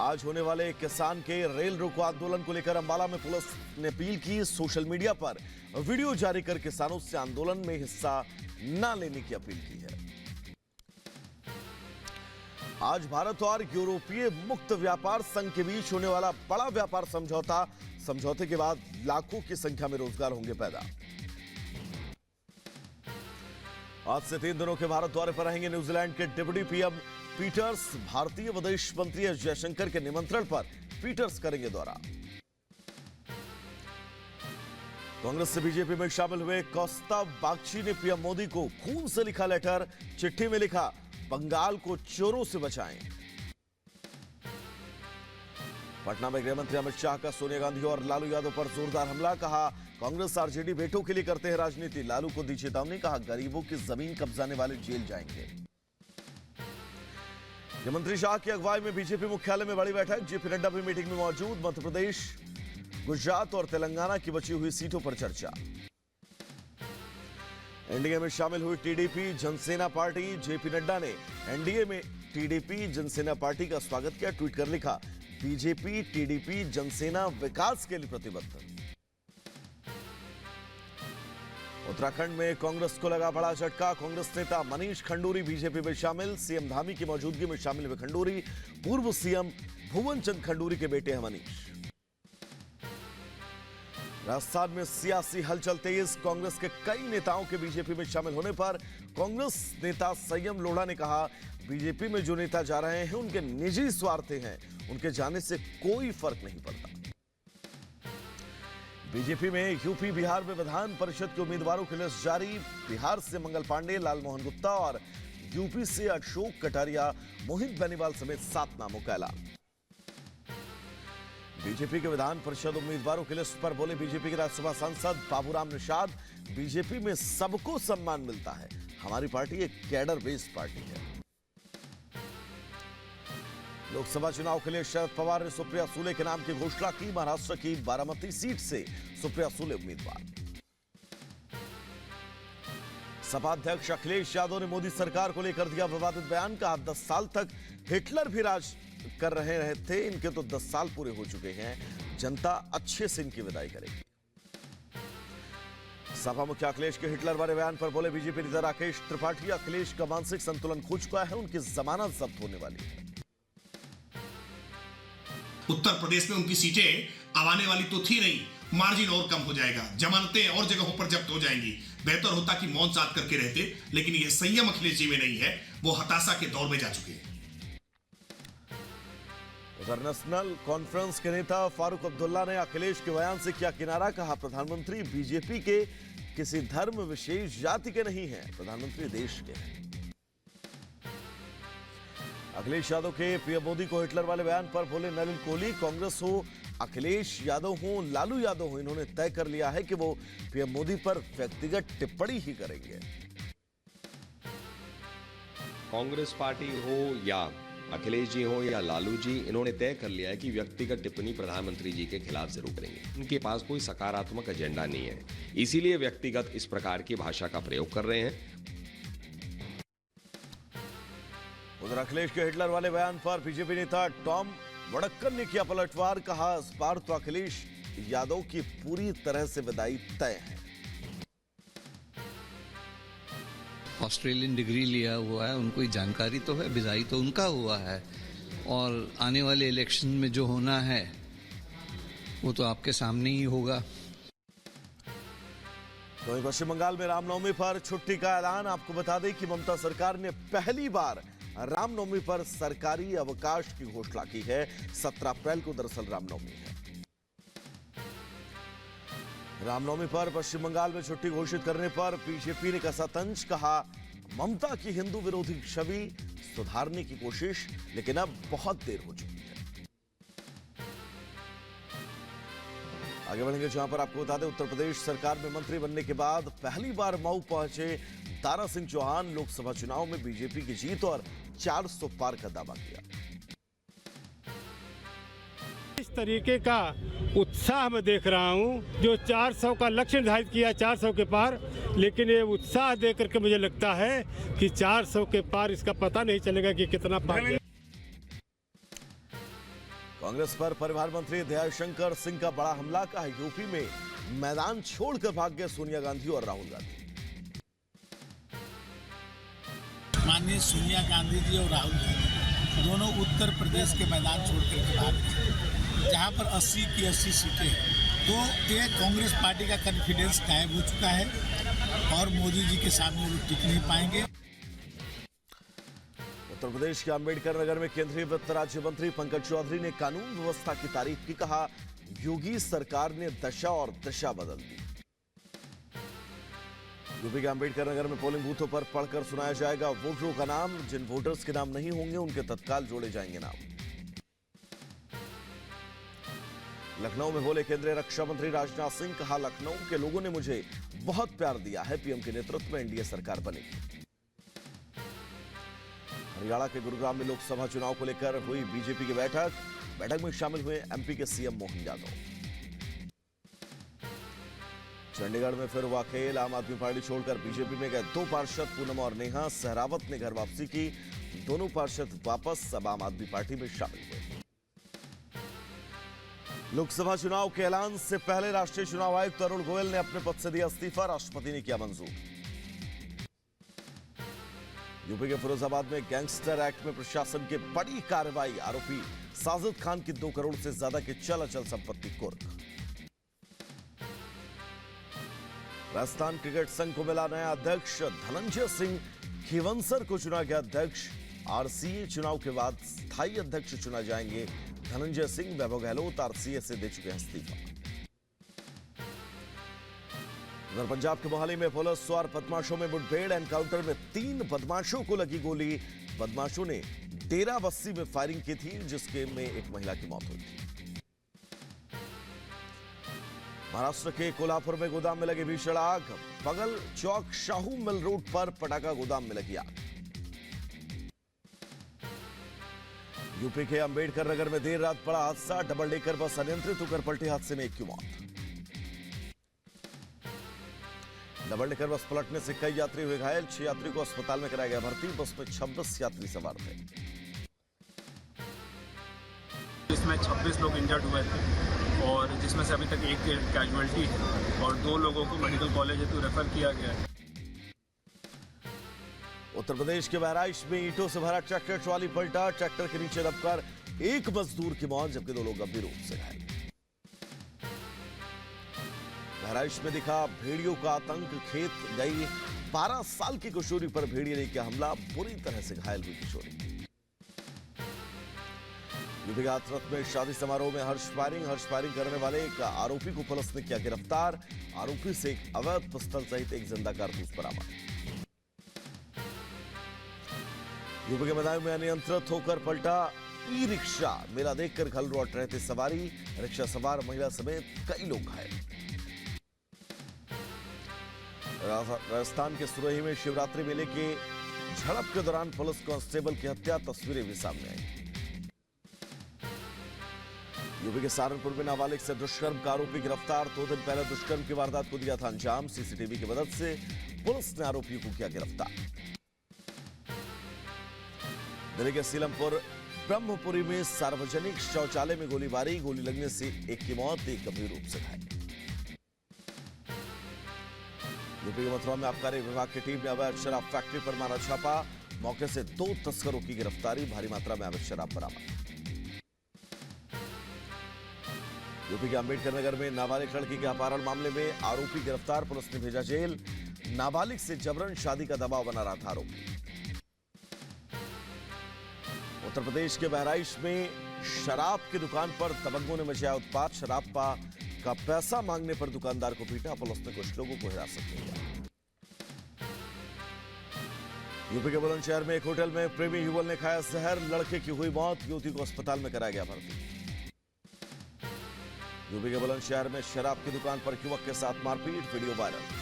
आज होने वाले किसान के रेल रोको आंदोलन को लेकर अंबाला में पुलिस ने अपील की। सोशल मीडिया पर वीडियो जारी कर किसानों से आंदोलन में हिस्सा न लेने की अपील की है। आज भारत और यूरोपीय मुक्त व्यापार संघ के बीच होने वाला बड़ा व्यापार समझौते के बाद लाखों की संख्या में रोजगार होंगे पैदा। आज से 3 दिनों के भारत दौरे पर रहेंगे न्यूजीलैंड के डिप्टी पीएम पीटर्स। भारतीय विदेश मंत्री एस जयशंकर के निमंत्रण पर पीटर्स करेंगे दौरा। कांग्रेस से बीजेपी में शामिल हुए कौस्तव बागची ने पीएम मोदी को खून से लिखा लेटर। चिट्ठी में लिखा, बंगाल को चोरों से बचाएं। पटना में गृह मंत्री अमित शाह का सोनिया गांधी और लालू यादव पर जोरदार हमला। कहा, कांग्रेस आरजेडी बेटों के लिए करते हैं राजनीति। लालू को दी चेतावनी। कहा, गरीबों की जमीन कब्जाने वाले जेल जाएंगे। मुख्यमंत्री शाह की अगुवाई में बीजेपी मुख्यालय में बड़ी बैठक। जेपी नड्डा भी मीटिंग में मौजूद। मध्य प्रदेश, गुजरात और तेलंगाना की बची हुई सीटों पर चर्चा। एनडीए में शामिल हुई TDP Jana Sena party. JP Nadda ने एनडीए में टीडीपी जनसेना पार्टी का स्वागत किया। ट्वीट कर लिखा, बीजेपी टीडीपी जनसेना विकास के लिए प्रतिबद्ध। उत्तराखंड में कांग्रेस को लगा बड़ा झटका। कांग्रेस नेता मनीष खंडूरी बीजेपी में शामिल। सीएम धामी की मौजूदगी में शामिल हुए खंडूरी। पूर्व सीएम भुवन चंद खंडूरी के बेटे हैं मनीष। राजस्थान में सियासी हलचल तेज। कांग्रेस के कई नेताओं के बीजेपी में शामिल होने पर कांग्रेस नेता संयम लोढ़ा ने कहा, बीजेपी में जो नेता जा रहे हैं उनके निजी स्वार्थ हैं, उनके जाने से कोई फर्क नहीं पड़ता। बीजेपी में यूपी बिहार में विधान परिषद के उम्मीदवारों की लिस्ट जारी। बिहार से मंगल पांडे, लालमोहन गुप्ता और यूपी से अशोक कटारिया, मोहित बेनीवाल समेत 7 नामों का ऐलान। बीजेपी के विधान परिषद उम्मीदवारों की लिस्ट पर बोले बीजेपी के राज्यसभा सांसद बाबूराम निषाद, बीजेपी में सबको सम्मान मिलता है। हमारी पार्टी एक कैडर बेस्ड पार्टी है। लोकसभा चुनाव के लिए शरद पवार ने सुप्रिया सुले के नाम की घोषणा की। महाराष्ट्र की बारामती सीट से सुप्रिया सुले उम्मीदवार। सपा अध्यक्ष अखिलेश यादव ने मोदी सरकार को लेकर दिया विवादित बयान। कहा, 10 साल तक हिटलर भी राज कर रहे थे, इनके तो 10 साल पूरे हो चुके हैं। जनता अच्छे से इनकी विदाई करेगी। सपा मुख्य अखिलेश के हिटलर वाले बयान पर बोले बीजेपी नेता राकेश त्रिपाठी, अखिलेश का मानसिक संतुलन खो चुका है, उनकी जमानत जब्त होने वाली है। उत्तर प्रदेश में उनकी सीटें आने वाली तो थी नहीं, मार्जिन और कम हो जाएगा, जमानतें और जगहों पर जब्त हो जाएंगी। बेहतर होता कि मौन साध करके रहते, लेकिन यह संयम अखिलेश जी में नहीं है, वो हताशा के दौर में जा चुके हैं। उधर नेशनल कॉन्फ्रेंस के नेता फारूक अब्दुल्ला ने अखिलेश के बयान से किया किनारा। कहा, प्रधानमंत्री बीजेपी के किसी धर्म विशेष जाति के नहीं हैं, प्रधानमंत्री देश के हैं। अखिलेश यादव के पीएम मोदी को हिटलर वाले बयान पर बोले नलिन कोहली, कांग्रेस हो, अखिलेश यादव हो, लालू यादव हो, इन्होंने तय कर लिया है कि वो पीएम मोदी पर व्यक्तिगत टिप्पणी ही करेंगे। कांग्रेस पार्टी हो या अखिलेश जी हो या लालू जी, इन्होंने तय कर लिया है कि व्यक्तिगत टिप्पणी प्रधानमंत्री जी के खिलाफ जरूर करेंगे। उनके पास कोई सकारात्मक एजेंडा नहीं है, इसीलिए व्यक्तिगत इस प्रकार की भाषा का प्रयोग कर रहे हैं। उधर अखिलेश के हिटलर वाले बयान पर बीजेपी नेता टॉम वडक्कर ने किया पलटवार। कहा, इस बार तो अखिलेश यादव की पूरी तरह से विदाई तय है। ऑस्ट्रेलियन डिग्री लिया हुआ है, उनको जानकारी तो है, विदाई तो उनका हुआ है, और आने वाले इलेक्शन में जो होना है वो तो आपके सामने ही होगा। वहीं पश्चिम बंगाल में रामनवमी पर छुट्टी का ऐलान। आपको बता दें कि ममता सरकार ने पहली बार रामनवमी पर सरकारी अवकाश की घोषणा की है। 17 अप्रैल को दरअसल रामनवमी है। रामनवमी पर पश्चिम बंगाल में छुट्टी घोषित करने पर बीजेपी ने कसा तंज। कहा, ममता की हिंदू विरोधी छवि सुधारने की कोशिश, लेकिन अब बहुत देर हो चुकी है। आगे बढ़ेंगे जहां पर आपको बता दें, उत्तर प्रदेश सरकार में मंत्री बनने के बाद पहली बार मऊ पहुंचे दारा सिंह चौहान। लोकसभा चुनाव में बीजेपी की जीत और 400 पार का दावा किया। इस तरीके का उत्साह मैं देख रहा हूं, जो 400 का लक्ष्य निर्धारित किया 400 के पार, लेकिन ये उत्साह देख करके मुझे लगता है कि 400 के पार इसका पता नहीं चलेगा कि कितना पार है। कांग्रेस पर परिवहन मंत्री दयाशंकर सिंह का बड़ा हमला, का यूपी में मैदान छोड़कर भाग गए सोनिया गांधी और राहुल गांधी। माननीय सोनिया गांधी जी और राहुल गांधी दोनों उत्तर प्रदेश के मैदान छोड़कर के भाग गए, जहां पर 80 की 80 सीटें हैं। तो ये कांग्रेस पार्टी का कॉन्फिडेंस गायब हो चुका है और मोदी जी के सामने वो टिक नहीं पाएंगे। उत्तर प्रदेश के अंबेडकर नगर में केंद्रीय वित्त राज्य मंत्री पंकज चौधरी ने कानून व्यवस्था की तारीफ की, कहा योगी सरकार ने दशा और दिशा बदल दी। यूपी के अंबेडकर नगर में पोलिंग बूथों पर पढ़कर सुनाया जाएगा वोटरों का नाम, जिन वोटर्स के नाम नहीं होंगे उनके तत्काल जोड़े जाएंगे नाम। लखनऊ में बोले केंद्रीय रक्षा मंत्री राजनाथ सिंह, कहा लखनऊ के लोगों ने मुझे बहुत प्यार दिया है, पीएम के नेतृत्व में एनडीए सरकार बनेगी। हरियाणा के गुरुग्राम में लोकसभा चुनाव को लेकर हुई बीजेपी की बैठक में शामिल हुए एमपी के सीएम मोहन यादव। चंडीगढ़ में फिर हुआ खेल, आम आदमी पार्टी छोड़कर बीजेपी में गए 2 पार्षद पूनम और नेहा सहरावत ने घर वापसी की। दोनों पार्षद वापस अब आम आदमी पार्टी में शामिल हुए। लोकसभा चुनाव के ऐलान से पहले राष्ट्रीय चुनाव आयुक्त अरुण गोयल ने अपने पद से दिया इस्तीफा, राष्ट्रपति ने किया मंजूर। यूपी के फिरोजाबाद में गैंगस्टर एक्ट में प्रशासन की बड़ी कार्रवाई, आरोपी साजिद खान की 2 करोड़ से ज्यादा की चल अचल संपत्ति कुर्क। राजस्थान क्रिकेट संघ को मिला नया अध्यक्ष, धनंजय सिंह खीवंसर को चुना गया अध्यक्ष। आरसीए चुनाव के बाद स्थायी अध्यक्ष चुना जाएंगे धनंजय सिंह। वैभव गहलोत आरसीए से दे चुके हैं इस्तीफा। उधर पंजाब के मोहाली में पुलिस और बदमाशों में मुठभेड़, एनकाउंटर में 3 बदमाशों को लगी गोली। बदमाशों ने डेरा बस्सी में फायरिंग की थी, जिसके में एक महिला की मौत हुई थी। महाराष्ट्र के कोल्हापुर में गोदाम में लगी भीषण आग, बगल चौक शाहू मिल रोड पर पटाखा गोदाम में लगी आग। यूपी के अंबेडकर नगर में देर रात बड़ा हादसा, डबल डेकर बस अनियंत्रित होकर पलटी, हादसे में 1 की मौत। डबल डेकर बस पलटने से कई यात्री हुए घायल, 6 यात्री को अस्पताल में कराया गया भर्ती। बस में 26 यात्री सवार थे। इसमें 26 लोग इंजर्ड हुए थे और जिसमें से अभी तक 1 कैजुअल्टी है और 2 लोगों को मेडिकल कॉलेज हेतु रेफर किया गया है। उत्तर प्रदेश के बहराइच में ईंटों से भरा ट्रैक्टर ट्रॉली पलटा, ट्रैक्टर के नीचे दबकर 1 मजदूर की मौत, जबकि 2 लोग गंभीर रूप से घायल। बहराइच में दिखा भेड़ियों का आतंक, खेत गई 12 साल की किशोरी पर भेड़िए ने किया हमला, बुरी तरह से घायल हुई किशोरी। यूपी के हाथरस में शादी समारोह में हर्ष फायरिंग करने वाले एक आरोपी को पुलिस ने किया गिरफ्तार। आरोपी से एक अवैध पिस्टल सहित एक जिंदा कारतूस बरामद। यूपी के मैदान में अनियंत्रित होकर पलटा ई रिक्शा, मेला देखकर घर लौट रहे थे सवारी, रिक्शा सवार महिला समेत कई लोग घायल। राजस्थान के सुरही में शिवरात्रि मेले के झड़प के दौरान पुलिस कांस्टेबल की हत्या, तस्वीरें भी सामने आई। यूपी के सहारनपुर में नाबालिग से दुष्कर्म का आरोपी गिरफ्तार, 2 दिन पहले दुष्कर्म की वारदात को दिया था अंजाम। सीसीटीवी की मदद से पुलिस ने आरोपियों को किया गिरफ्तार। दिल्ली के सीलमपुर ब्रह्मपुरी में सार्वजनिक शौचालय में गोलीबारी, गोली लगने से 1 की मौत, 1 गंभीर रूप से घायल। यूपी के मथुरा में आबकारी विभाग की टीम ने अवैध शराब फैक्ट्री पर मारा छापा, मौके से 2 तस्करों की गिरफ्तारी, भारी मात्रा में अवैध शराब बरामद। यूपी के अंबेडकर नगर में नाबालिग लड़की के अपहरण मामले में आरोपी गिरफ्तार, पुलिस ने भेजा जेल। नाबालिग से जबरन शादी का दबाव बना रहा था आरोपी। उत्तर प्रदेश के बहराइच में शराब की दुकान पर दबंगों ने मचाया उत्पात, शराब का पैसा मांगने पर दुकानदार को पीटा, पुलिस ने कुछ लोगों को हिरासत में लिया। यूपी के बुलंदशहर में एक होटल में प्रेमी युगल ने खाया जहर, लड़के की हुई मौत, युवती को अस्पताल में कराया गया भर्ती। यूपी के बुलंदशहर में शराब की दुकान पर युवक के साथ मारपीट, वीडियो वायरल।